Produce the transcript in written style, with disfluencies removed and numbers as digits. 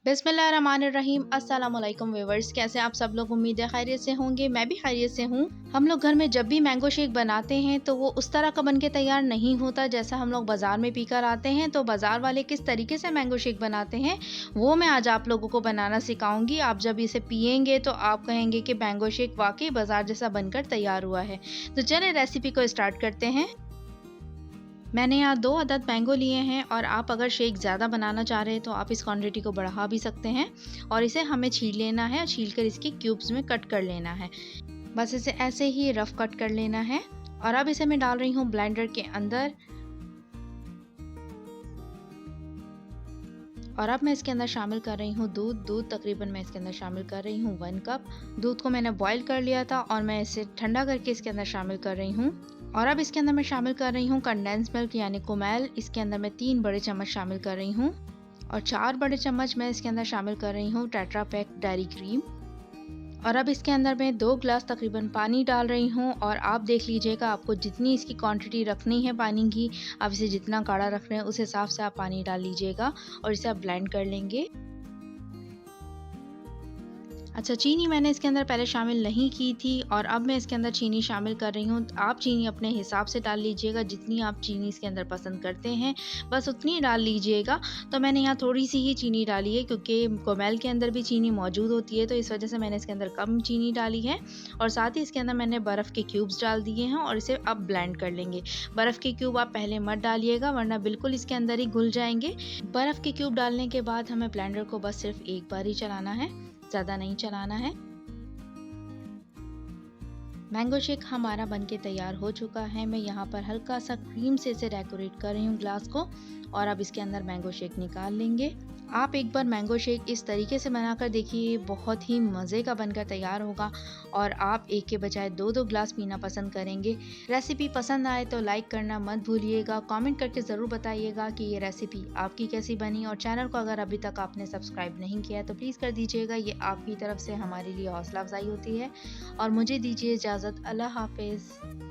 बिस्मिल्लाहिर्रहमानिर्रहीम। अस्सलाम वालेकुम व्यूअर्स, कैसे आप सब लोग? उम्मीद है खैरियत से होंगे। मैं भी खैरियत से हूँ। हम लोग घर में जब भी मैंगो शेक बनाते हैं तो वो उस तरह का बनके तैयार नहीं होता जैसा हम लोग बाज़ार में पीकर आते हैं। तो बाज़ार वाले किस तरीके से मैंगो शेक बनाते हैं वो मैं आज आप लोगों को बनाना सिखाऊंगी। आप जब इसे पियेंगे तो आप कहेंगे कि मैंगो शेक वाकई बाज़ार जैसा बनकर तैयार हुआ है। तो चलें रेसिपी को स्टार्ट करते हैं। मैंने यहाँ 2 अदद मैंगो लिए हैं और आप अगर शेक ज़्यादा बनाना चाह रहे हैं तो आप इस क्वांटिटी को बढ़ा भी सकते हैं। और इसे हमें छील लेना है, छील कर इसके क्यूब्स में कट कर लेना है। बस इसे ऐसे ही रफ कट कर लेना है। और अब इसे मैं डाल रही हूँ ब्लेंडर के अंदर। और अब मैं इसके अंदर शामिल कर रही हूँ दूध तकरीबन मैं इसके अंदर शामिल कर रही हूँ 1 कप। दूध को मैंने बॉईल कर लिया था और मैं इसे ठंडा करके इसके अंदर शामिल कर रही हूँ। और अब इसके अंदर मैं शामिल कर रही हूँ कंडेंस मिल्क यानी कुमेल। इसके अंदर मैं 3 बड़े चम्मच शामिल कर रही हूँ। और 4 बड़े चम्मच मैं इसके अंदर शामिल कर रही हूँ टेट्रा पैक डेयरी क्रीम। और अब इसके अंदर मैं 2 ग्लास तकरीबन पानी डाल रही हूँ। और आप देख लीजिएगा आपको जितनी इसकी क्वांटिटी रखनी है पानी की, आप इसे जितना गाढ़ा रख रहे हैं उस हिसाब से आप पानी डाल लीजिएगा और इसे आप ब्लेंड कर लेंगे। अच्छा, चीनी मैंने इसके अंदर पहले शामिल नहीं की थी और अब मैं इसके अंदर चीनी शामिल कर रही हूँ। आप चीनी अपने हिसाब से डाल लीजिएगा, जितनी आप चीनी इसके अंदर पसंद करते हैं बस उतनी डाल लीजिएगा। तो मैंने यहाँ थोड़ी सी ही चीनी डाली है क्योंकि कोमेल के अंदर भी चीनी मौजूद होती है, तो इस वजह से मैंने इसके अंदर कम चीनी डाली है। और साथ ही इसके अंदर मैंने बर्फ़ के क्यूब्स डाल दिए हैं और इसे अब ब्लेंड कर लेंगे। बर्फ़ के क्यूब आप पहले मत डालिएगा वरना बिल्कुल इसके अंदर ही घुल जाएंगे। बर्फ़ के क्यूब डालने के बाद हमें ब्लेंडर को बस सिर्फ एक बार ही चलाना है, ज़्यादा नहीं चलाना है। मैंगो शेक हमारा बनके तैयार हो चुका है। मैं यहाँ पर हल्का सा क्रीम से इसे डेकोरेट कर रही हूँ ग्लास को। और अब इसके अंदर मैंगो शेक निकाल लेंगे। आप एक बार मैंगो शेक इस तरीके से बनाकर देखिए, बहुत ही मज़े का बनकर तैयार होगा और आप एक के बजाय 2-2 ग्लास पीना पसंद करेंगे। रेसिपी पसंद आए तो लाइक करना मत भूलिएगा। कमेंट करके ज़रूर बताइएगा कि ये रेसिपी आपकी कैसी बनी। और चैनल को अगर अभी तक आपने सब्सक्राइब नहीं किया तो प्लीज़ कर दीजिएगा, ये आपकी तरफ से हमारे लिए हौसला अफजाई होती है। और मुझे दीजिए इजाज़त। अल्लाह हाफिज़।